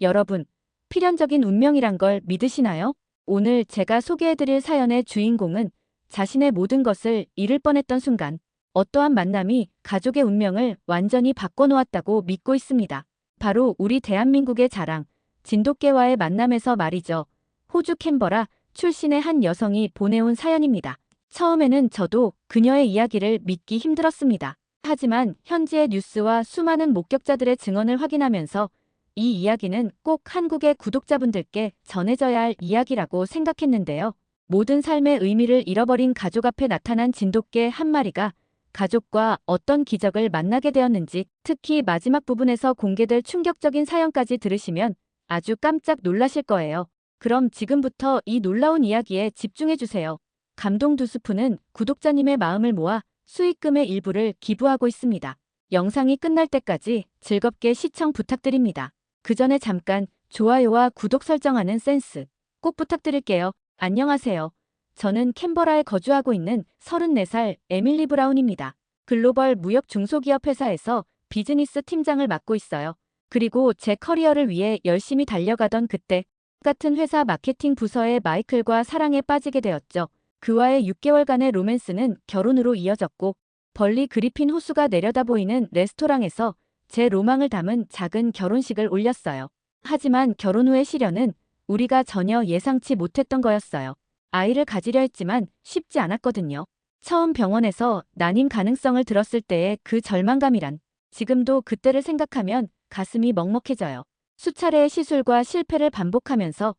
여러분, 필연적인 운명이란 걸 믿으시나요? 오늘 제가 소개해드릴 사연의 주인공은 자신의 모든 것을 잃을 뻔했던 순간, 어떠한 만남이 가족의 운명을 완전히 바꿔놓았다고 믿고 있습니다. 바로 우리 대한민국의 자랑, 진돗개와의 만남에서 말이죠. 호주 캔버라 출신의 한 여성이 보내온 사연입니다. 처음에는 저도 그녀의 이야기를 믿기 힘들었습니다. 하지만 현지의 뉴스와 수많은 목격자들의 증언을 확인하면서 이 이야기는 꼭 한국의 구독자분들께 전해져야 할 이야기라고 생각했는데요. 모든 삶의 의미를 잃어버린 가족 앞에 나타난 진돗개 한 마리가 가족과 어떤 기적을 만나게 되었는지, 특히 마지막 부분에서 공개될 충격적인 사연까지 들으시면 아주 깜짝 놀라실 거예요. 그럼 지금부터 이 놀라운 이야기에 집중해주세요. 감동 2스푼은 구독자님의 마음을 모아 수익금의 일부를 기부하고 있습니다. 영상이 끝날 때까지 즐겁게 시청 부탁드립니다. 그 전에 잠깐 좋아요와 구독 설정하는 센스 꼭 부탁드릴게요. 안녕하세요. 저는 캔버라에 거주하고 있는 34살 에밀리 브라운입니다. 글로벌 무역 중소기업 회사에서 비즈니스 팀장을 맡고 있어요. 그리고 제 커리어를 위해 열심히 달려가던 그때 같은 회사 마케팅 부서의 마이클과 사랑에 빠지게 되었죠. 그와의 6개월간의 로맨스는 결혼으로 이어졌고, 벌리 그리핀 호수가 내려다 보이는 레스토랑에서 제 로망을 담은 작은 결혼식을 올렸어요. 하지만 결혼 후의 시련은 우리가 전혀 예상치 못했던 거였어요. 아이를 가지려 했지만 쉽지 않았거든요. 처음 병원에서 난임 가능성을 들었을 때의 그 절망감이란, 지금도 그때를 생각하면 가슴이 먹먹해져요. 수차례의 시술과 실패를 반복하면서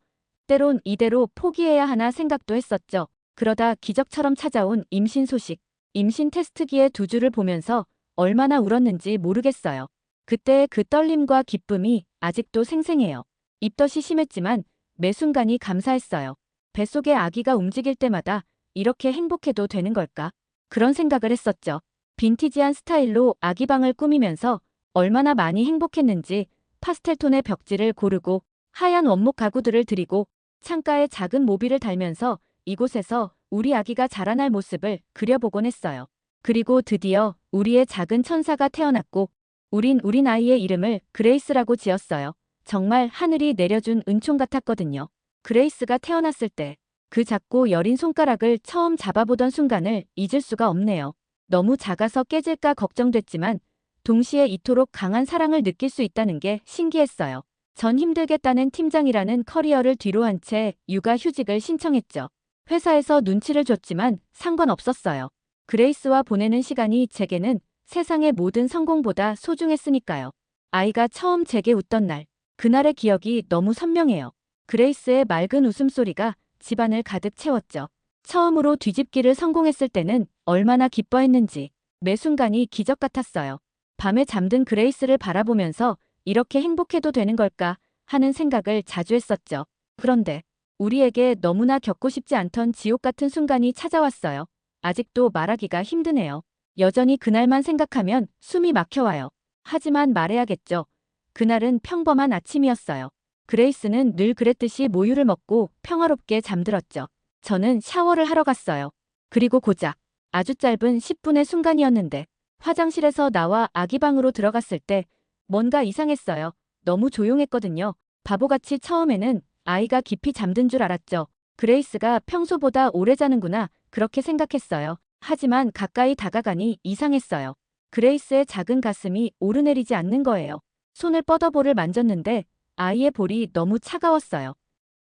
때론 이대로 포기해야 하나 생각도 했었죠. 그러다 기적처럼 찾아온 임신 소식. 임신 테스트기의 두 줄을 보면서 얼마나 울었는지 모르겠어요. 그때의 그 떨림과 기쁨이 아직도 생생해요. 입덧이 심했지만 매 순간이 감사했어요. 뱃속의 아기가 움직일 때마다 이렇게 행복해도 되는 걸까? 그런 생각을 했었죠. 빈티지한 스타일로 아기방을 꾸미면서 얼마나 많이 행복했는지, 파스텔톤의 벽지를 고르고 하얀 원목 가구들을 들이고 창가에 작은 모비를 달면서 이곳에서 우리 아기가 자라날 모습을 그려보곤 했어요. 그리고 드디어 우리의 작은 천사가 태어났고 우린 아이의 이름을 그레이스라고 지었어요. 정말 하늘이 내려준 은총 같았거든요. 그레이스가 태어났을 때 그 작고 여린 손가락을 처음 잡아보던 순간을 잊을 수가 없네요. 너무 작아서 깨질까 걱정됐지만 동시에 이토록 강한 사랑을 느낄 수 있다는 게 신기했어요. 전 힘들겠다는 팀장이라는 커리어를 뒤로 한 채 육아 휴직을 신청했죠. 회사에서 눈치를 줬지만 상관없었어요. 그레이스와 보내는 시간이 제게는 세상의 모든 성공보다 소중했으니까요. 아이가 처음 제게 웃던 날, 그날의 기억이 너무 선명해요. 그레이스의 맑은 웃음소리가 집안을 가득 채웠죠. 처음으로 뒤집기를 성공했을 때는 얼마나 기뻐했는지 매 순간이 기적 같았어요. 밤에 잠든 그레이스를 바라보면서 이렇게 행복해도 되는 걸까 하는 생각을 자주 했었죠. 그런데 우리에게 너무나 겪고 싶지 않던 지옥 같은 순간이 찾아왔어요. 아직도 말하기가 힘드네요. 여전히 그날만 생각하면 숨이 막혀와요. 하지만 말해야겠죠. 그날은 평범한 아침이었어요. 그레이스는 늘 그랬듯이 모유를 먹고 평화롭게 잠들었죠. 저는 샤워를 하러 갔어요. 그리고 고작 아주 짧은 10분의 순간이었는데 화장실에서 나와 아기 방으로 들어갔을 때 뭔가 이상했어요. 너무 조용했거든요. 바보같이 처음에는 아이가 깊이 잠든 줄 알았죠. 그레이스가 평소보다 오래 자는구나 그렇게 생각했어요. 하지만 가까이 다가가니 이상했어요. 그레이스의 작은 가슴이 오르내리지 않는 거예요. 손을 뻗어 볼을 만졌는데 아이의 볼이 너무 차가웠어요.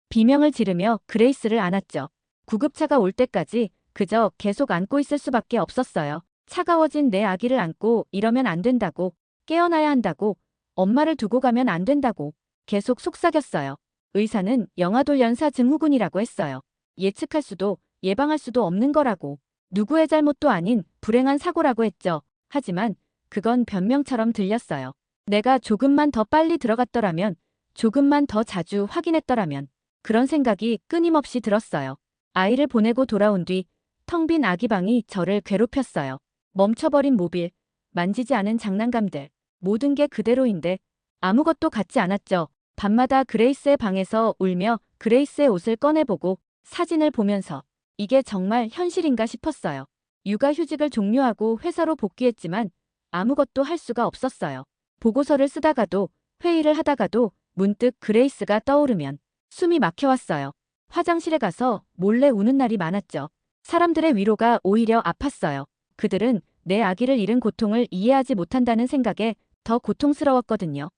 비명을 지르며 그레이스를 안았죠. 구급차가 올 때까지 그저 계속 안고 있을 수밖에 없었어요. 차가워진 내 아기를 안고 이러면 안 된다고, 깨어나야 한다고, 엄마를 두고 가면 안 된다고 계속 속삭였어요. 의사는 영아돌연사 증후군이라고 했어요. 예측할 수도 예방할 수도 없는 거라고. 누구의 잘못도 아닌 불행한 사고라고 했죠. 하지만 그건 변명처럼 들렸어요. 내가 조금만 더 빨리 들어갔더라면, 조금만 더 자주 확인했더라면, 그런 생각이 끊임없이 들었어요. 아이를 보내고 돌아온 뒤 텅 빈 아기방이 저를 괴롭혔어요. 멈춰버린 모빌, 만지지 않은 장난감들, 모든 게 그대로인데 아무것도 같지 않았죠. 밤마다 그레이스의 방에서 울며 그레이스의 옷을 꺼내보고 사진을 보면서 이게 정말 현실인가 싶었어요. 육아휴직을 종료하고 회사로 복귀했지만 아무것도 할 수가 없었어요. 보고서를 쓰다가도 회의를 하다가도 문득 그레이스가 떠오르면 숨이 막혀왔어요. 화장실에 가서 몰래 우는 날이 많았죠. 사람들의 위로가 오히려 아팠어요. 그들은 내 아기를 잃은 고통을 이해하지 못한다는 생각에 더 고통스러웠거든요.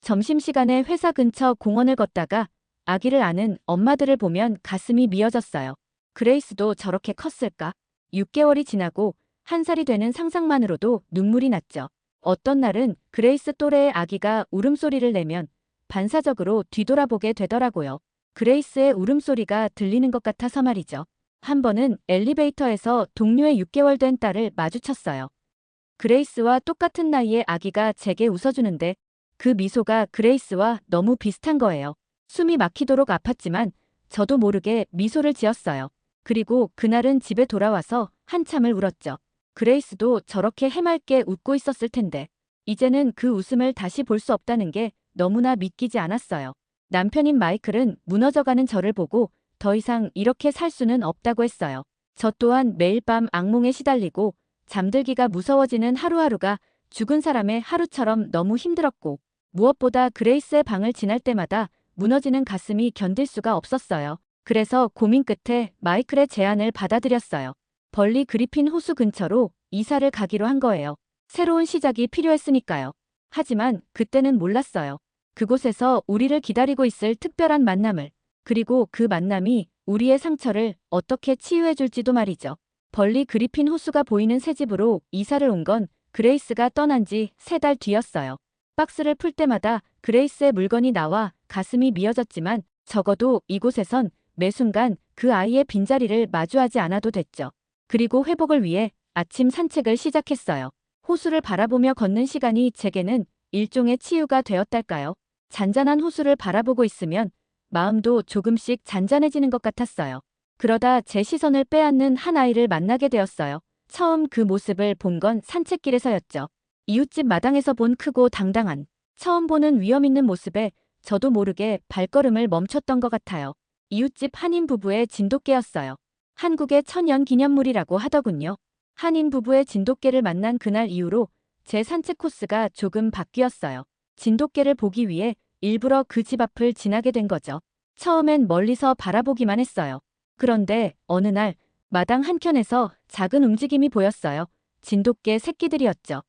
점심시간에 회사 근처 공원을 걷다가 아기를 안은 엄마들을 보면 가슴이 미어졌어요. 그레이스도 저렇게 컸을까? 6개월이 지나고 1살이 되는 상상만으로도 눈물이 났죠. 어떤 날은 그레이스 또래의 아기가 울음소리를 내면 반사적으로 뒤돌아보게 되더라고요. 그레이스의 울음소리가 들리는 것 같아서 말이죠. 한 번은 엘리베이터에서 동료의 6개월 된 딸을 마주쳤어요. 그레이스와 똑같은 나이의 아기가 제게 웃어주는데 그 미소가 그레이스와 너무 비슷한 거예요. 숨이 막히도록 아팠지만 저도 모르게 미소를 지었어요. 그리고 그날은 집에 돌아와서 한참을 울었죠. 그레이스도 저렇게 해맑게 웃고 있었을 텐데 이제는 그 웃음을 다시 볼 수 없다는 게 너무나 믿기지 않았어요. 남편인 마이클은 무너져가는 저를 보고 더 이상 이렇게 살 수는 없다고 했어요. 저 또한 매일 밤 악몽에 시달리고 잠들기가 무서워지는 하루하루가 죽은 사람의 하루처럼 너무 힘들었고 무엇보다 그레이스의 방을 지날 때마다 무너지는 가슴이 견딜 수가 없었어요. 그래서 고민 끝에 마이클의 제안을 받아들였어요. 벌리 그리핀 호수 근처로 이사를 가기로 한 거예요. 새로운 시작이 필요했으니까요. 하지만 그때는 몰랐어요. 그곳에서 우리를 기다리고 있을 특별한 만남을, 그리고 그 만남이 우리의 상처를 어떻게 치유해줄지도 말이죠. 벌리 그리핀 호수가 보이는 새 집으로 이사를 온 건 그레이스가 떠난 지 3달 뒤였어요. 박스를 풀 때마다 그레이스의 물건이 나와 가슴이 미어졌지만 적어도 이곳에선 매 순간 그 아이의 빈자리를 마주하지 않아도 됐죠. 그리고 회복을 위해 아침 산책을 시작했어요. 호수를 바라보며 걷는 시간이 제게는 일종의 치유가 되었달까요? 잔잔한 호수를 바라보고 있으면 마음도 조금씩 잔잔해지는 것 같았어요. 그러다 제 시선을 빼앗는 한 아이를 만나게 되었어요. 처음 그 모습을 본 건 산책길에서였죠. 이웃집 마당에서 본 크고 당당한, 처음 보는 위험 있는 모습에 저도 모르게 발걸음을 멈췄던 것 같아요. 이웃집 한인 부부의 진돗개였어요. 한국의 천연 기념물이라고 하더군요. 한인 부부의 진돗개를 만난 그날 이후로 제 산책 코스가 조금 바뀌었어요. 진돗개를 보기 위해 일부러 그 집 앞을 지나게 된 거죠. 처음엔 멀리서 바라보기만 했어요. 그런데 어느 날 마당 한켠에서 작은 움직임이 보였어요. 진돗개 새끼들이었죠.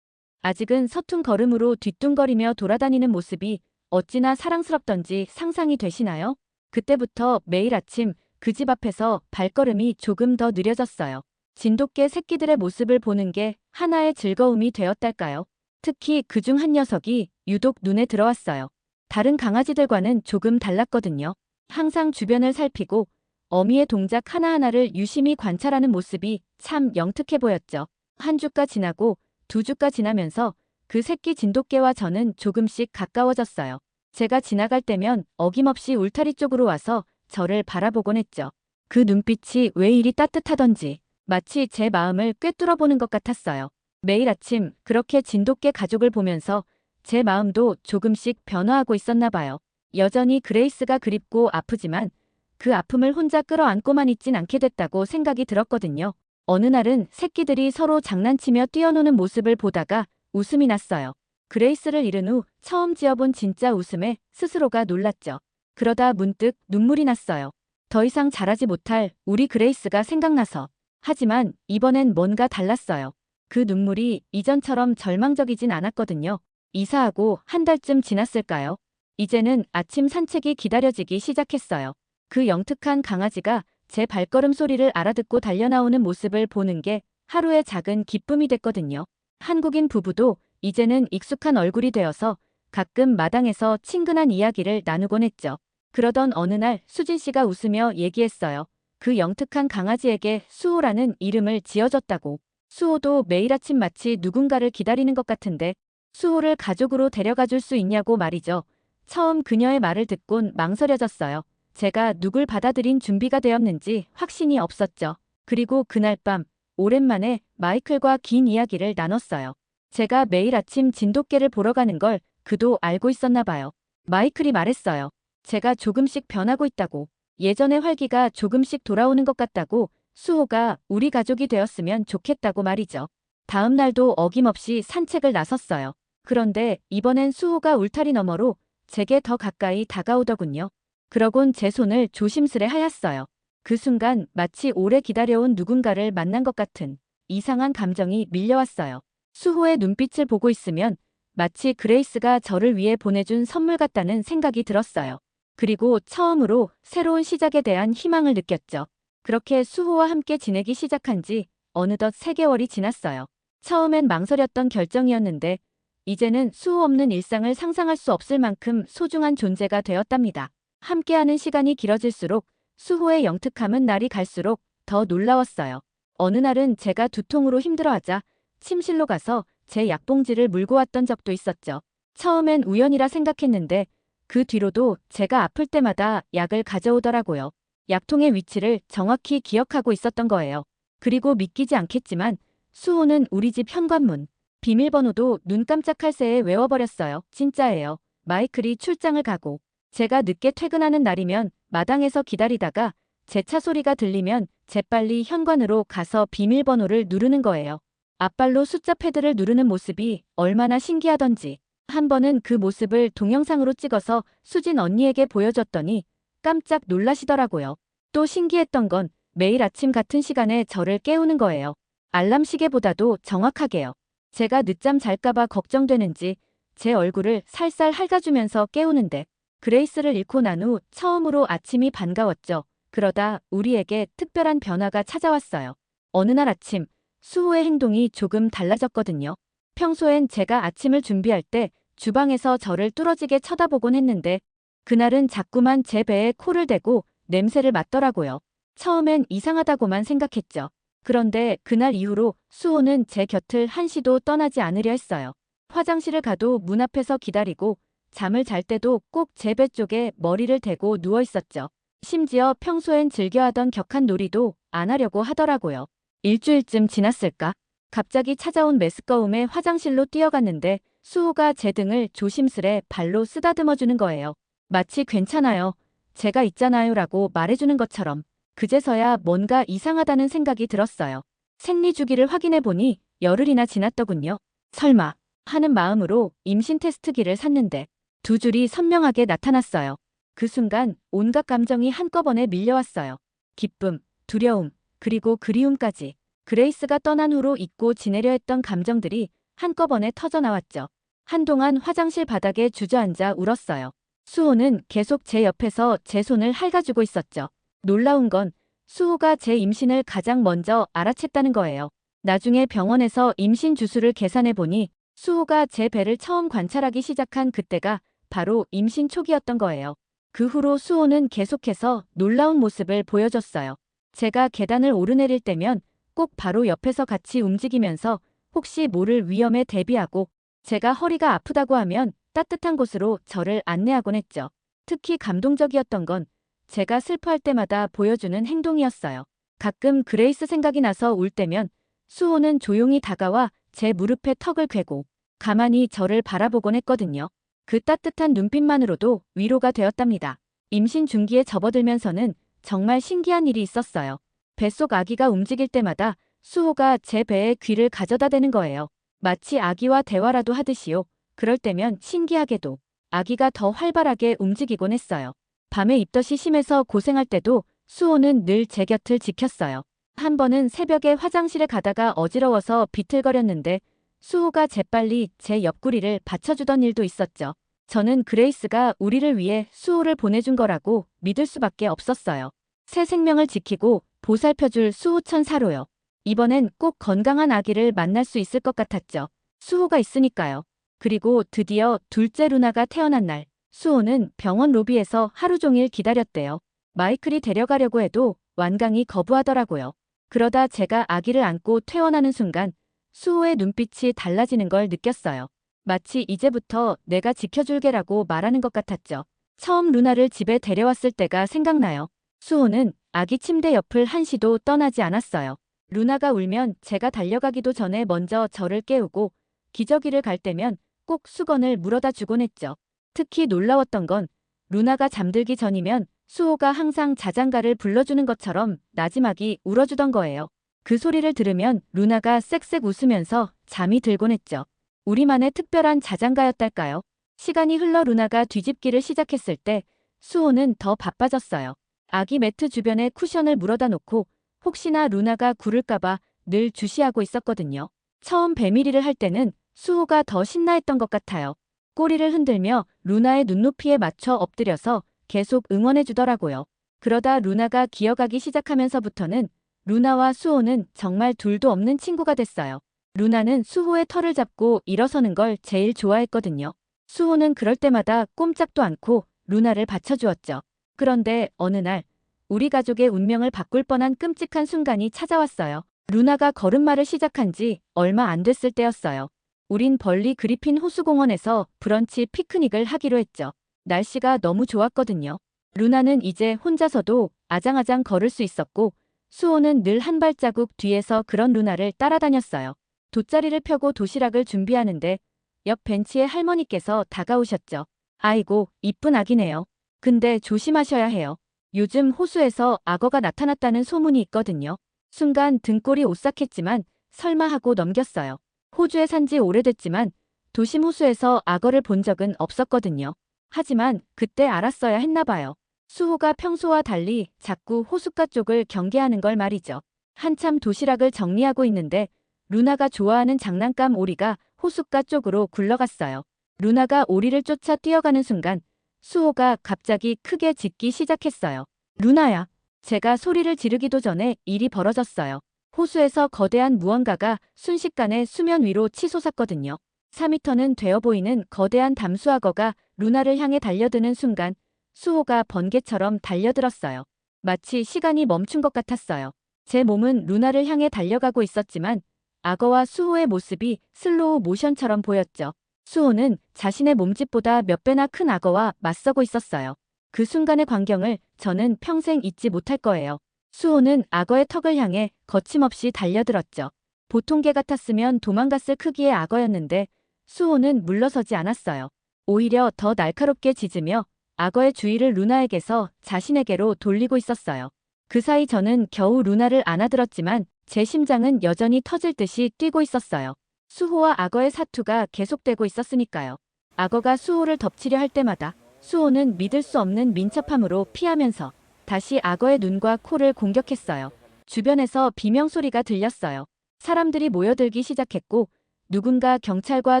아직은 서툰 걸음으로 뒤뚱거리며 돌아다니는 모습이 어찌나 사랑스럽던지 상상이 되시나요? 그때부터 매일 아침 그 집 앞에서 발걸음이 조금 더 느려졌어요. 진돗개 새끼들의 모습을 보는 게 하나의 즐거움이 되었달까요? 특히 그중 한 녀석이 유독 눈에 들어왔어요. 다른 강아지들과는 조금 달랐거든요. 항상 주변을 살피고 어미의 동작 하나하나를 유심히 관찰하는 모습이 참 영특해 보였죠. 한 주가 지나고 2주가 지나면서 그 새끼 진돗개와 저는 조금씩 가까워졌어요. 제가 지나갈 때면 어김없이 울타리 쪽으로 와서 저를 바라보곤 했죠. 그 눈빛이 왜 이리 따뜻하던지 마치 제 마음을 꿰뚫어보는 것 같았어요. 매일 아침 그렇게 진돗개 가족을 보면서 제 마음도 조금씩 변화하고 있었나 봐요. 여전히 그레이스가 그립고 아프지만 그 아픔을 혼자 끌어안고만 있진 않게 됐다고 생각이 들었거든요. 어느 날은 새끼들이 서로 장난치며 뛰어노는 모습을 보다가 웃음이 났어요. 그레이스를 잃은 후 처음 지어본 진짜 웃음에 스스로가 놀랐죠. 그러다 문득 눈물이 났어요. 더 이상 자라지 못할 우리 그레이스가 생각나서. 하지만 이번엔 뭔가 달랐어요. 그 눈물이 이전처럼 절망적이진 않았거든요. 이사하고 1달쯤 지났을까요? 이제는 아침 산책이 기다려지기 시작했어요. 그 영특한 강아지가 제 발걸음 소리를 알아듣고 달려나오는 모습을 보는 게 하루의 작은 기쁨이 됐거든요. 한국인 부부도 이제는 익숙한 얼굴이 되어서 가끔 마당에서 친근한 이야기를 나누곤 했죠. 그러던 어느 날 수진 씨가 웃으며 얘기했어요. 그 영특한 강아지에게 수호라는 이름을 지어줬다고. 수호도 매일 아침 마치 누군가를 기다리는 것 같은데 수호를 가족으로 데려가 줄 수 있냐고 말이죠. 처음 그녀의 말을 듣곤 망설여졌어요. 제가 누굴 받아들인 준비가 되었는지 확신이 없었죠. 그리고 그날 밤 오랜만에 마이클과 긴 이야기를 나눴어요. 제가 매일 아침 진돗개를 보러 가는 걸 그도 알고 있었나 봐요. 마이클이 말했어요. 제가 조금씩 변하고 있다고. 예전의 활기가 조금씩 돌아오는 것 같다고. 수호가 우리 가족이 되었으면 좋겠다고 말이죠. 다음 날도 어김없이 산책을 나섰어요. 그런데 이번엔 수호가 울타리 너머로 제게 더 가까이 다가오더군요. 그러곤 제 손을 조심스레 하였어요. 그 순간 마치 오래 기다려온 누군가를 만난 것 같은 이상한 감정이 밀려왔어요. 수호의 눈빛을 보고 있으면 마치 그레이스가 저를 위해 보내준 선물 같다는 생각이 들었어요. 그리고 처음으로 새로운 시작에 대한 희망을 느꼈죠. 그렇게 수호와 함께 지내기 시작한 지 어느덧 3개월이 지났어요. 처음엔 망설였던 결정이었는데 이제는 수호 없는 일상을 상상할 수 없을 만큼 소중한 존재가 되었답니다. 함께하는 시간이 길어질수록 수호의 영특함은 날이 갈수록 더 놀라웠어요. 어느 날은 제가 두통으로 힘들어하자 침실로 가서 제 약봉지를 물고 왔던 적도 있었죠. 처음엔 우연이라 생각했는데 그 뒤로도 제가 아플 때마다 약을 가져오더라고요. 약통의 위치를 정확히 기억하고 있었던 거예요. 그리고 믿기지 않겠지만 수호는 우리 집 현관문, 비밀번호도 눈 깜짝할 새에 외워버렸어요. 진짜예요. 마이클이 출장을 가고 제가 늦게 퇴근하는 날이면 마당에서 기다리다가 제 차 소리가 들리면 재빨리 현관으로 가서 비밀번호를 누르는 거예요. 앞발로 숫자 패드를 누르는 모습이 얼마나 신기하던지. 한 번은 그 모습을 동영상으로 찍어서 수진 언니에게 보여줬더니 깜짝 놀라시더라고요. 또 신기했던 건 매일 아침 같은 시간에 저를 깨우는 거예요. 알람 시계보다도 정확하게요. 제가 늦잠 잘까봐 걱정되는지 제 얼굴을 살살 핥아주면서 깨우는데 그레이스를 잃고 난 후 처음으로 아침이 반가웠죠. 그러다 우리에게 특별한 변화가 찾아왔어요. 어느 날 아침 수호의 행동이 조금 달라졌거든요. 평소엔 제가 아침을 준비할 때 주방에서 저를 뚫어지게 쳐다보곤 했는데 그날은 자꾸만 제 배에 코를 대고 냄새를 맡더라고요. 처음엔 이상하다고만 생각했죠. 그런데 그날 이후로 수호는 제 곁을 한시도 떠나지 않으려 했어요. 화장실을 가도 문 앞에서 기다리고 잠을 잘 때도 꼭 제 배 쪽에 머리를 대고 누워 있었죠. 심지어 평소엔 즐겨하던 격한 놀이도 안 하려고 하더라고요. 일주일쯤 지났을까? 갑자기 찾아온 메스꺼움에 화장실로 뛰어갔는데 수호가 제 등을 조심스레 발로 쓰다듬어주는 거예요. 마치 괜찮아요. 제가 있잖아요 라고 말해주는 것처럼. 그제서야 뭔가 이상하다는 생각이 들었어요. 생리주기를 확인해보니 열흘이나 지났더군요. 설마 하는 마음으로 임신 테스트기를 샀는데 2줄이 선명하게 나타났어요. 그 순간 온갖 감정이 한꺼번에 밀려왔어요. 기쁨, 두려움, 그리고 그리움까지. 그레이스가 떠난 후로 잊고 지내려 했던 감정들이 한꺼번에 터져나왔죠. 한동안 화장실 바닥에 주저앉아 울었어요. 수호는 계속 제 옆에서 제 손을 핥아주고 있었죠. 놀라운 건 수호가 제 임신을 가장 먼저 알아챘다는 거예요. 나중에 병원에서 임신 주수를 계산해보니 수호가 제 배를 처음 관찰하기 시작한 그때가 바로 임신 초기였던 거예요. 그 후로 수호는 계속해서 놀라운 모습을 보여줬어요. 제가 계단을 오르내릴 때면 꼭 바로 옆에서 같이 움직이면서 혹시 모를 위험에 대비하고 제가 허리가 아프다고 하면 따뜻한 곳으로 저를 안내하곤 했죠. 특히 감동적이었던 건 제가 슬퍼할 때마다 보여주는 행동이었어요. 가끔 그레이스 생각이 나서 울 때면 수호는 조용히 다가와 제 무릎에 턱을 괴고 가만히 저를 바라보곤 했거든요. 그 따뜻한 눈빛만으로도 위로가 되었답니다. 임신 중기에 접어들면서는 정말 신기한 일이 있었어요. 뱃속 아기가 움직일 때마다 수호가 제 배에 귀를 가져다 대는 거예요. 마치 아기와 대화라도 하듯이요. 그럴 때면 신기하게도 아기가 더 활발하게 움직이곤 했어요. 밤에 입덧이 심해서 고생할 때도 수호는 늘 제 곁을 지켰어요. 한 번은 새벽에 화장실에 가다가 어지러워서 비틀거렸는데 수호가 재빨리 제 옆구리를 받쳐주던 일도 있었죠. 저는 그레이스가 우리를 위해 수호를 보내준 거라고 믿을 수밖에 없었어요. 새 생명을 지키고 보살펴줄 수호천사로요. 이번엔 꼭 건강한 아기를 만날 수 있을 것 같았죠. 수호가 있으니까요. 그리고 드디어 둘째 루나가 태어난 날, 수호는 병원 로비에서 하루 종일 기다렸대요. 마이클이 데려가려고 해도 완강히 거부하더라고요. 그러다 제가 아기를 안고 퇴원하는 순간 수호의 눈빛이 달라지는 걸 느꼈어요. 마치 이제부터 내가 지켜줄게라고 말하는 것 같았죠. 처음 루나를 집에 데려왔을 때가 생각나요. 수호는 아기 침대 옆을 한시도 떠나지 않았어요. 루나가 울면 제가 달려가기도 전에 먼저 저를 깨우고 기저귀를 갈 때면 꼭 수건을 물어다 주곤 했죠. 특히 놀라웠던 건 루나가 잠들기 전이면 수호가 항상 자장가를 불러주는 것처럼 나지막이 울어주던 거예요. 그 소리를 들으면 루나가 쌕쌕 웃으면서 잠이 들곤 했죠. 우리만의 특별한 자장가였달까요? 시간이 흘러 루나가 뒤집기를 시작했을 때 수호는 더 바빠졌어요. 아기 매트 주변에 쿠션을 물어다 놓고 혹시나 루나가 구를까봐 늘 주시하고 있었거든요. 처음 배밀이를 할 때는 수호가 더 신나했던 것 같아요. 꼬리를 흔들며 루나의 눈높이에 맞춰 엎드려서 계속 응원해주더라고요. 그러다 루나가 기어가기 시작하면서부터는 루나와 수호는 정말 둘도 없는 친구가 됐어요. 루나는 수호의 털을 잡고 일어서는 걸 제일 좋아했거든요. 수호는 그럴 때마다 꼼짝도 않고 루나를 받쳐주었죠. 그런데 어느 날 우리 가족의 운명을 바꿀 뻔한 끔찍한 순간이 찾아왔어요. 루나가 걸음마를 시작한 지 얼마 안 됐을 때였어요. 우린 벌리 그리핀 호수공원에서 브런치 피크닉을 하기로 했죠. 날씨가 너무 좋았거든요. 루나는 이제 혼자서도 아장아장 걸을 수 있었고 수호는 늘 한 발자국 뒤에서 그런 루나를 따라다녔어요. 돗자리를 펴고 도시락을 준비하는데 옆 벤치에 할머니께서 다가오셨죠. 아이고, 이쁜 아기네요. 근데 조심하셔야 해요. 요즘 호수에서 악어가 나타났다는 소문이 있거든요. 순간 등골이 오싹했지만 설마 하고 넘겼어요. 호주에 산지 오래됐지만 도심 호수에서 악어를 본 적은 없었거든요. 하지만 그때 알았어야 했나 봐요. 수호가 평소와 달리 자꾸 호숫가 쪽을 경계하는 걸 말이죠. 한참 도시락을 정리하고 있는데 루나가 좋아하는 장난감 오리가 호숫가 쪽으로 굴러갔어요. 루나가 오리를 쫓아 뛰어가는 순간 수호가 갑자기 크게 짖기 시작했어요. 루나야. 제가 소리를 지르기도 전에 일이 벌어졌어요. 호수에서 거대한 무언가가 순식간에 수면 위로 치솟았거든요. 4미터는 되어 보이는 거대한 담수악어가 루나를 향해 달려드는 순간 수호가 번개처럼 달려들었어요. 마치 시간이 멈춘 것 같았어요. 제 몸은 루나를 향해 달려가고 있었지만 악어와 수호의 모습이 슬로우 모션처럼 보였죠. 수호는 자신의 몸집보다 몇 배나 큰 악어와 맞서고 있었어요. 그 순간의 광경을 저는 평생 잊지 못할 거예요. 수호는 악어의 턱을 향해 거침없이 달려들었죠. 보통 개 같았으면 도망갔을 크기의 악어였는데 수호는 물러서지 않았어요. 오히려 더 날카롭게 짖으며 악어의 주의를 루나에게서 자신에게로 돌리고 있었어요. 그 사이 저는 겨우 루나를 안아들었지만 제 심장은 여전히 터질 듯이 뛰고 있었어요. 수호와 악어의 사투가 계속되고 있었으니까요. 악어가 수호를 덮치려 할 때마다 수호는 믿을 수 없는 민첩함으로 피하면서 다시 악어의 눈과 코를 공격했어요. 주변에서 비명소리가 들렸어요. 사람들이 모여들기 시작했고 누군가 경찰과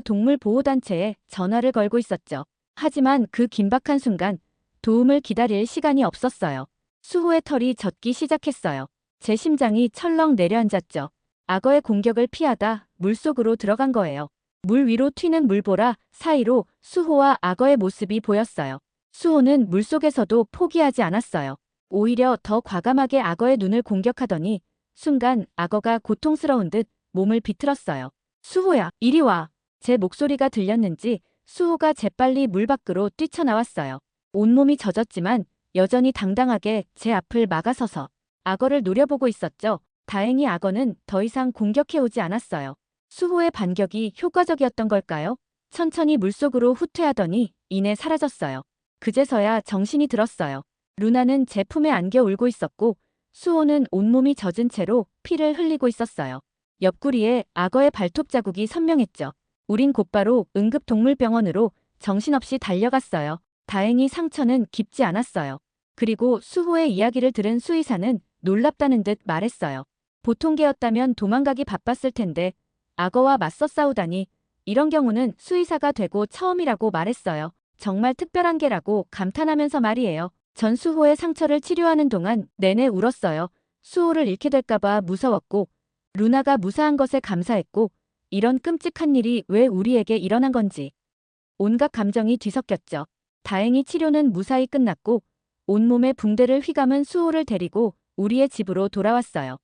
동물보호단체에 전화를 걸고 있었죠. 하지만 그 긴박한 순간 도움을 기다릴 시간이 없었어요. 수호의 털이 젖기 시작했어요. 제 심장이 철렁 내려앉았죠. 악어의 공격을 피하다 물속으로 들어간 거예요. 물 위로 튀는 물보라 사이로 수호와 악어의 모습이 보였어요. 수호는 물속에서도 포기하지 않았어요. 오히려 더 과감하게 악어의 눈을 공격하더니 순간 악어가 고통스러운 듯 몸을 비틀었어요. 수호야, 이리 와. 제 목소리가 들렸는지 수호가 재빨리 물 밖으로 뛰쳐나왔어요. 온몸이 젖었지만 여전히 당당하게 제 앞을 막아서서 악어를 노려보고 있었죠. 다행히 악어는 더 이상 공격해오지 않았어요. 수호의 반격이 효과적이었던 걸까요? 천천히 물속으로 후퇴하더니 이내 사라졌어요. 그제서야 정신이 들었어요. 루나는 제 품에 안겨 울고 있었고 수호는 온몸이 젖은 채로 피를 흘리고 있었어요. 옆구리에 악어의 발톱 자국이 선명했죠. 우린 곧바로 응급동물병원으로 정신없이 달려갔어요. 다행히 상처는 깊지 않았어요. 그리고 수호의 이야기를 들은 수의사는 놀랍다는 듯 말했어요. 보통 개였다면 도망가기 바빴을 텐데 악어와 맞서 싸우다니 이런 경우는 수의사가 되고 처음이라고 말했어요. 정말 특별한 개라고 감탄하면서 말이에요. 전 수호의 상처를 치료하는 동안 내내 울었어요. 수호를 잃게 될까봐 무서웠고 루나가 무사한 것에 감사했고 이런 끔찍한 일이 왜 우리에게 일어난 건지 온갖 감정이 뒤섞였죠. 다행히 치료는 무사히 끝났고 온몸에 붕대를 휘감은 수호를 데리고 우리의 집으로 돌아왔어요.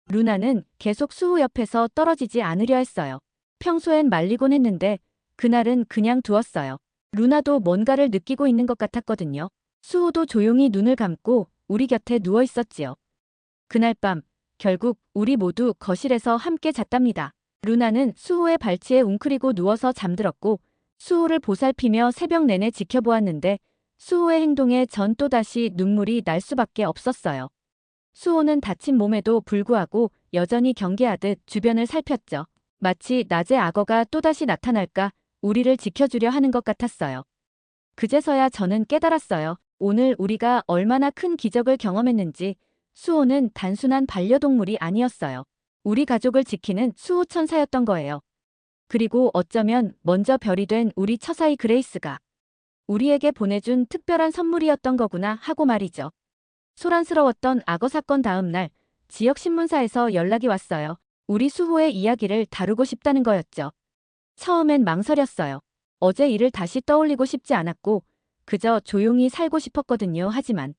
루나는 계속 수호 옆에서 떨어지지 않으려 했어요. 평소엔 말리곤 했는데 그날은 그냥 두었어요. 루나도 뭔가를 느끼고 있는 것 같았거든요. 수호도 조용히 눈을 감고 우리 곁에 누워 있었지요. 그날 밤 결국 우리 모두 거실에서 함께 잤답니다. 루나는 수호의 발치에 웅크리고 누워서 잠들었고 수호를 보살피며 새벽 내내 지켜보았는데 수호의 행동에 전 또다시 눈물이 날 수밖에 없었어요. 수호는 다친 몸에도 불구하고 여전히 경계하듯 주변을 살폈죠. 마치 낮에 악어가 또다시 나타날까 우리를 지켜주려 하는 것 같았어요. 그제서야 저는 깨달았어요. 오늘 우리가 얼마나 큰 기적을 경험했는지 수호는 단순한 반려동물이 아니었어요. 우리 가족을 지키는 수호천사였던 거예요. 그리고 어쩌면 먼저 별이 된 우리 처사이 그레이스가 우리에게 보내준 특별한 선물이었던 거구나 하고 말이죠. 소란스러웠던 악어 사건 다음 날 지역 신문사에서 연락이 왔어요. 우리 수호의 이야기를 다루고 싶다는 거였죠. 처음엔 망설였어요. 어제 일을 다시 떠올리고 싶지 않았고 그저 조용히 살고 싶었거든요. 하지만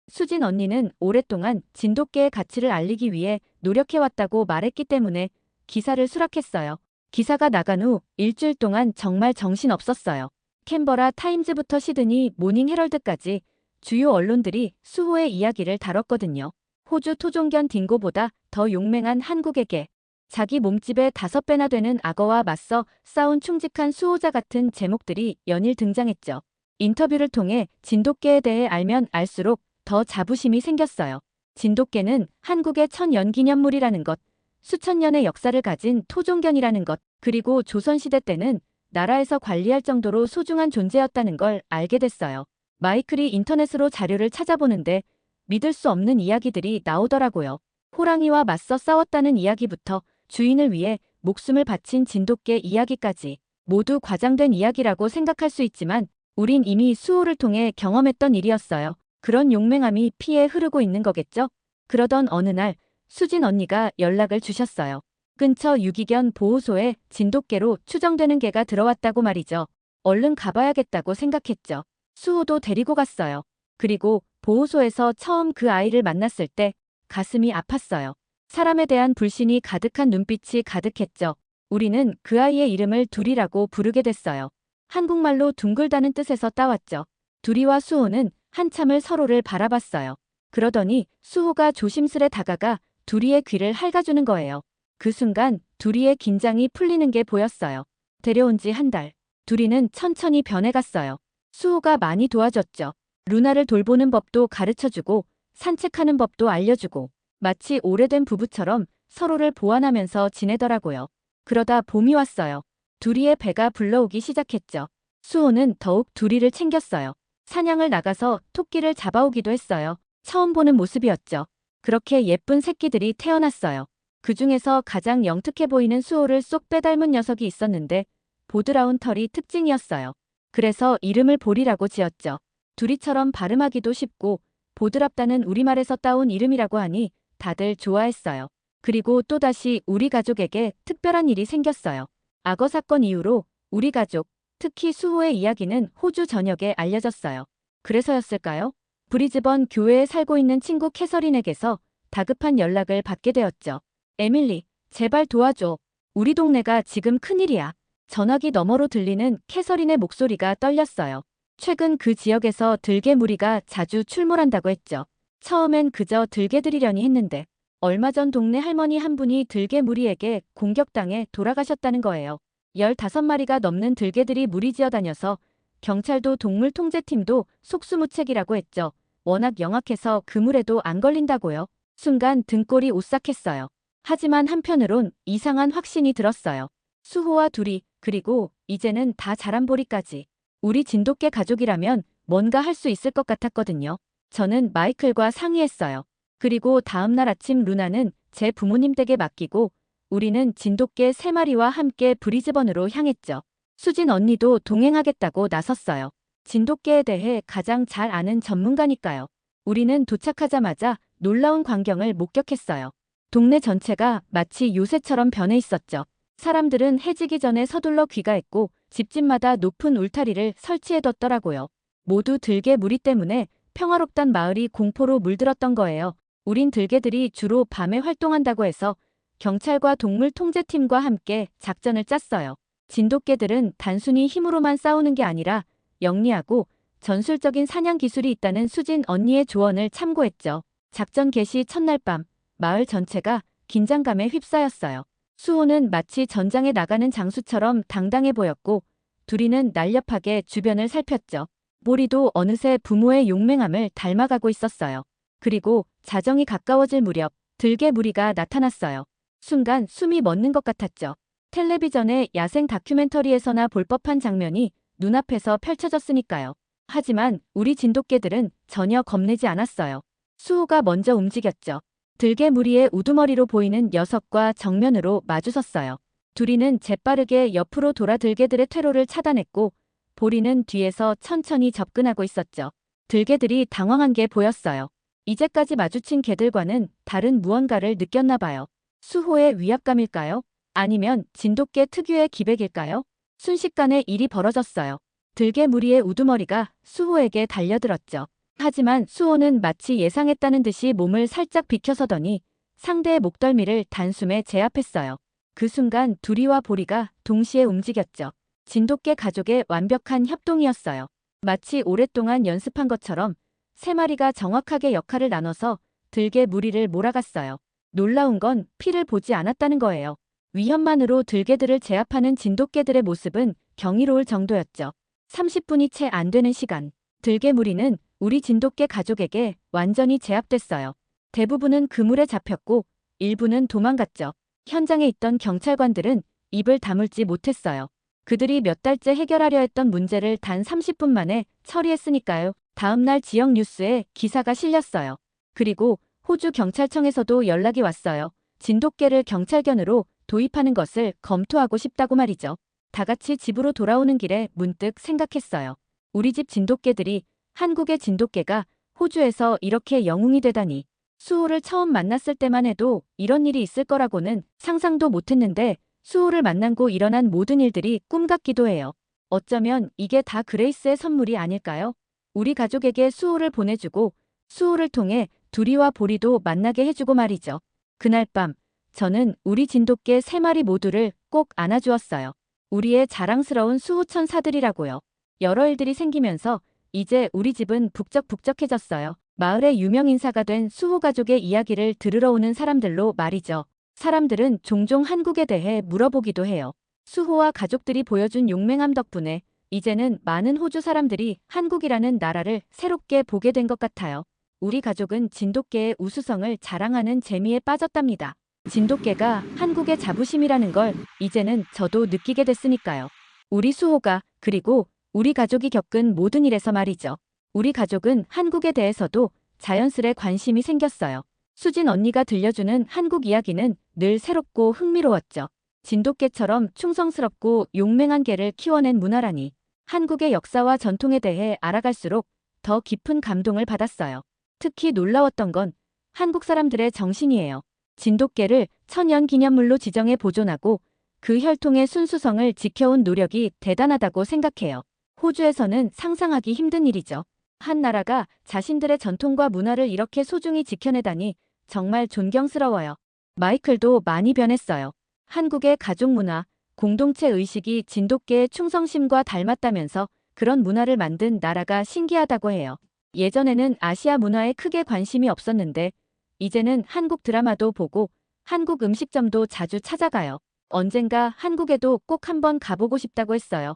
수진 언니는 오랫동안 진돗개의 가치를 알리기 위해 노력해왔다고 말했기 때문에 기사를 수락했어요. 기사가 나간 후 일주일 동안 정말 정신없었어요. 캔버라 타임즈부터 시드니 모닝 헤럴드까지 주요 언론들이 수호의 이야기를 다뤘거든요. 호주 토종견 딩고보다 더 용맹한 한국에게 자기 몸집의 5배나 되는 악어와 맞서 싸운 충직한 수호자 같은 제목들이 연일 등장했죠. 인터뷰를 통해 진돗개에 대해 알면 알수록 더 자부심이 생겼어요. 진돗개는 한국의 천연기념물이라는 것, 수천 년의 역사를 가진 토종견이라는 것, 그리고 조선시대 때는 나라에서 관리할 정도로 소중한 존재였다는 걸 알게 됐어요. 마이클이 인터넷으로 자료를 찾아보는데 믿을 수 없는 이야기들이 나오더라고요. 호랑이와 맞서 싸웠다는 이야기부터 주인을 위해 목숨을 바친 진돗개 이야기까지 모두 과장된 이야기라고 생각할 수 있지만 우린 이미 수호를 통해 경험했던 일이었어요. 그런 용맹함이 피에 흐르고 있는 거겠죠? 그러던 어느 날 수진 언니가 연락을 주셨어요. 근처 유기견 보호소에 진돗개로 추정되는 개가 들어왔다고 말이죠. 얼른 가봐야겠다고 생각했죠. 수호도 데리고 갔어요. 그리고 보호소에서 처음 그 아이를 만났을 때 가슴이 아팠어요. 사람에 대한 불신이 가득한 눈빛이 가득했죠. 우리는 그 아이의 이름을 두리라고 부르게 됐어요. 한국말로 둥글다는 뜻에서 따왔죠. 두리와 수호는 한참을 서로를 바라봤어요. 그러더니 수호가 조심스레 다가가 두리의 귀를 핥아주는 거예요. 그 순간 두리의 긴장이 풀리는 게 보였어요. 데려온 지 한 달. 두리는 천천히 변해갔어요. 수호가 많이 도와줬죠. 루나를 돌보는 법도 가르쳐주고 산책하는 법도 알려주고 마치 오래된 부부처럼 서로를 보완하면서 지내더라고요. 그러다 봄이 왔어요. 두리의 배가 불러오기 시작했죠. 수호는 더욱 두리를 챙겼어요. 사냥을 나가서 토끼를 잡아오기도 했어요. 처음 보는 모습이었죠. 그렇게 예쁜 새끼들이 태어났어요. 그 중에서 가장 영특해 보이는 수호를 쏙 빼닮은 녀석이 있었는데 보드라운 털이 특징이었어요. 그래서 이름을 보리라고 지었죠. 두리처럼 발음하기도 쉽고 보드랍다는 우리말에서 따온 이름이라고 하니 다들 좋아했어요. 그리고 또다시 우리 가족에게 특별한 일이 생겼어요. 악어 사건 이후로 우리 가족, 특히 수호의 이야기는 호주 전역에 알려졌어요. 그래서였을까요? 브리즈번 교회에 살고 있는 친구 캐서린에게서 다급한 연락을 받게 되었죠. 에밀리, 제발 도와줘. 우리 동네가 지금 큰일이야. 전화기 너머로 들리는 캐서린의 목소리가 떨렸어요. 최근 그 지역에서 들개 무리가 자주 출몰한다고 했죠. 처음엔 그저 들개 들이려니 했는데 얼마 전 동네 할머니 한 분이 들개 무리에게 공격당해 돌아가셨다는 거예요. 15마리가 넘는 들개들이 무리지어 다녀서 경찰도 동물통제팀도 속수무책이라고 했죠. 워낙 영악해서 그물에도 안 걸린다고요. 순간 등골이 오싹했어요. 하지만 한편으론 이상한 확신이 들었어요. 수호와 두리, 그리고 이제는 다 자란 보리까지. 우리 진돗개 가족이라면 뭔가 할 수 있을 것 같았거든요. 저는 마이클과 상의했어요. 그리고 다음 날 아침 루나는 제 부모님 댁에 맡기고 우리는 진돗개 3마리와 함께 브리즈번으로 향했죠. 수진 언니도 동행하겠다고 나섰어요. 진돗개에 대해 가장 잘 아는 전문가니까요. 우리는 도착하자마자 놀라운 광경을 목격했어요. 동네 전체가 마치 요새처럼 변해 있었죠. 사람들은 해지기 전에 서둘러 귀가했고 집집마다 높은 울타리를 설치해뒀더라고요. 모두 들개 무리 때문에 평화롭던 마을이 공포로 물들었던 거예요. 우린 들개들이 주로 밤에 활동한다고 해서 경찰과 동물통제팀과 함께 작전을 짰어요. 진돗개들은 단순히 힘으로만 싸우는 게 아니라 영리하고 전술적인 사냥 기술이 있다는 수진 언니의 조언을 참고했죠. 작전 개시 첫날 밤, 마을 전체가 긴장감에 휩싸였어요. 수호는 마치 전장에 나가는 장수처럼 당당해 보였고 두리는 날렵하게 주변을 살폈죠. 보리도 어느새 부모의 용맹함을 닮아가고 있었어요. 그리고 자정이 가까워질 무렵 들개 무리가 나타났어요. 순간 숨이 멎는 것 같았죠. 텔레비전의 야생 다큐멘터리에서나 볼 법한 장면이 눈앞에서 펼쳐졌으니까요. 하지만 우리 진돗개들은 전혀 겁내지 않았어요. 수호가 먼저 움직였죠. 들개무리의 우두머리로 보이는 녀석과 정면으로 마주섰어요. 둘이는 재빠르게 옆으로 돌아 들개들의 퇴로를 차단했고 보리는 뒤에서 천천히 접근하고 있었죠. 들개들이 당황한 게 보였어요. 이제까지 마주친 개들과는 다른 무언가를 느꼈나 봐요. 수호의 위압감일까요? 아니면 진돗개 특유의 기백일까요? 순식간에 일이 벌어졌어요. 들개무리의 우두머리가 수호에게 달려들었죠. 하지만 수호는 마치 예상했다는 듯이 몸을 살짝 비켜서더니 상대의 목덜미를 단숨에 제압했어요. 그 순간 두리와 보리가 동시에 움직였죠. 진돗개 가족의 완벽한 협동이었어요. 마치 오랫동안 연습한 것처럼 세 마리가 정확하게 역할을 나눠서 들개무리를 몰아갔어요. 놀라운 건 피를 보지 않았다는 거예요. 위협만으로 들개들을 제압하는 진돗개들의 모습은 경이로울 정도였죠. 30분이 채 안 되는 시간, 들개무리는 우리 진돗개 가족에게 완전히 제압됐어요. 대부분은 그물에 잡혔고 일부는 도망갔죠. 현장에 있던 경찰관들은 입을 다물지 못했어요. 그들이 몇 달째 해결하려 했던 문제를 단 30분 만에 처리했으니까요. 다음 날 지역 뉴스에 기사가 실렸어요. 그리고 호주 경찰청에서도 연락이 왔어요. 진돗개를 경찰견으로 도입하는 것을 검토하고 싶다고 말이죠. 다 같이 집으로 돌아오는 길에 문득 생각했어요. 우리 집 진돗개들이 한국의 진돗개가 호주에서 이렇게 영웅이 되다니. 수호를 처음 만났을 때만 해도 이런 일이 있을 거라고는 상상도 못했는데 수호를 만나고 일어난 모든 일들이 꿈 같기도 해요. 어쩌면 이게 다 그레이스의 선물이 아닐까요? 우리 가족에게 수호를 보내주고 수호를 통해 두리와 보리도 만나게 해주고 말이죠. 그날 밤 저는 우리 진돗개 3마리 모두를 꼭 안아주었어요. 우리의 자랑스러운 수호천사들이라고요. 여러 일들이 생기면서 이제 우리 집은 북적북적해졌어요. 마을의 유명 인사가 된 수호 가족의 이야기를 들으러 오는 사람들로 말이죠. 사람들은 종종 한국에 대해 물어보기도 해요. 수호와 가족들이 보여준 용맹함 덕분에 이제는 많은 호주 사람들이 한국이라는 나라를 새롭게 보게 된 것 같아요. 우리 가족은 진돗개의 우수성을 자랑하는 재미에 빠졌답니다. 진돗개가 한국의 자부심이라는 걸 이제는 저도 느끼게 됐으니까요. 우리 수호가 그리고 우리 가족이 겪은 모든 일에서 말이죠. 우리 가족은 한국에 대해서도 자연스레 관심이 생겼어요. 수진 언니가 들려주는 한국 이야기는 늘 새롭고 흥미로웠죠. 진돗개처럼 충성스럽고 용맹한 개를 키워낸 문화라니. 한국의 역사와 전통에 대해 알아갈수록 더 깊은 감동을 받았어요. 특히 놀라웠던 건 한국 사람들의 정신이에요. 진돗개를 천연기념물로 지정해 보존하고 그 혈통의 순수성을 지켜온 노력이 대단하다고 생각해요. 호주에서는 상상하기 힘든 일이죠. 한 나라가 자신들의 전통과 문화를 이렇게 소중히 지켜내다니 정말 존경스러워요. 마이클도 많이 변했어요. 한국의 가족 문화, 공동체 의식이 진돗개의 충성심과 닮았다면서 그런 문화를 만든 나라가 신기하다고 해요. 예전에는 아시아 문화에 크게 관심이 없었는데 이제는 한국 드라마도 보고 한국 음식점도 자주 찾아가요. 언젠가 한국에도 꼭 한번 가보고 싶다고 했어요.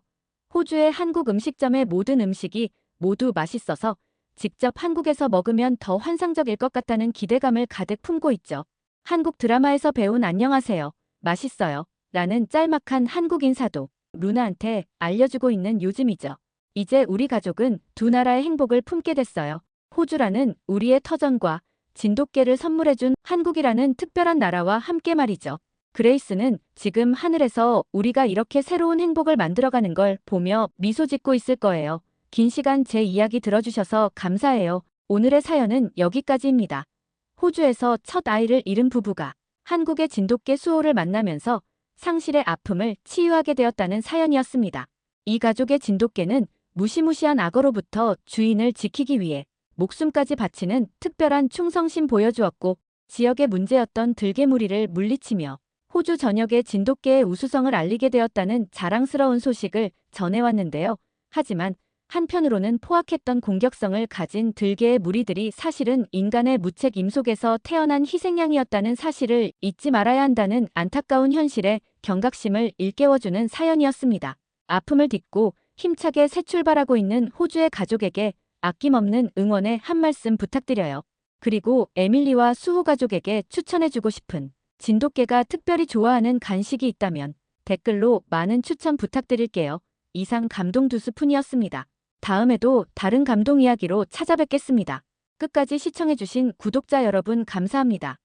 호주의 한국 음식점의 모든 음식이 모두 맛있어서 직접 한국에서 먹으면 더 환상적일 것 같다는 기대감을 가득 품고 있죠. 한국 드라마에서 배운 안녕하세요, 맛있어요 라는 짤막한 한국 인사도 루나한테 알려주고 있는 요즘이죠. 이제 우리 가족은 두 나라의 행복을 품게 됐어요. 호주라는 우리의 터전과 진돗개를 선물해준 한국이라는 특별한 나라와 함께 말이죠. 그레이스는 지금 하늘에서 우리가 이렇게 새로운 행복을 만들어가는 걸 보며 미소 짓고 있을 거예요. 긴 시간 제 이야기 들어주셔서 감사해요. 오늘의 사연은 여기까지입니다. 호주에서 첫 아이를 잃은 부부가 한국의 진돗개 수호를 만나면서 상실의 아픔을 치유하게 되었다는 사연이었습니다. 이 가족의 진돗개는 무시무시한 악어로부터 주인을 지키기 위해 목숨까지 바치는 특별한 충성심 보여주었고 지역의 문제였던 들개무리를 물리치며 호주 전역의 진돗개의 우수성을 알리게 되었다는 자랑스러운 소식을 전해왔는데요. 하지만 한편으로는 포악했던 공격성을 가진 들개의 무리들이 사실은 인간의 무책임 속에서 태어난 희생양이었다는 사실을 잊지 말아야 한다는 안타까운 현실에 경각심을 일깨워주는 사연이었습니다. 아픔을 딛고 힘차게 새 출발하고 있는 호주의 가족에게 아낌없는 응원의 한 말씀 부탁드려요. 그리고 에밀리와 수호 가족에게 추천해주고 싶은 진돗개가 특별히 좋아하는 간식이 있다면 댓글로 많은 추천 부탁드릴게요. 이상 감동 2스푼이었습니다. 다음에도 다른 감동 이야기로 찾아뵙겠습니다. 끝까지 시청해주신 구독자 여러분 감사합니다.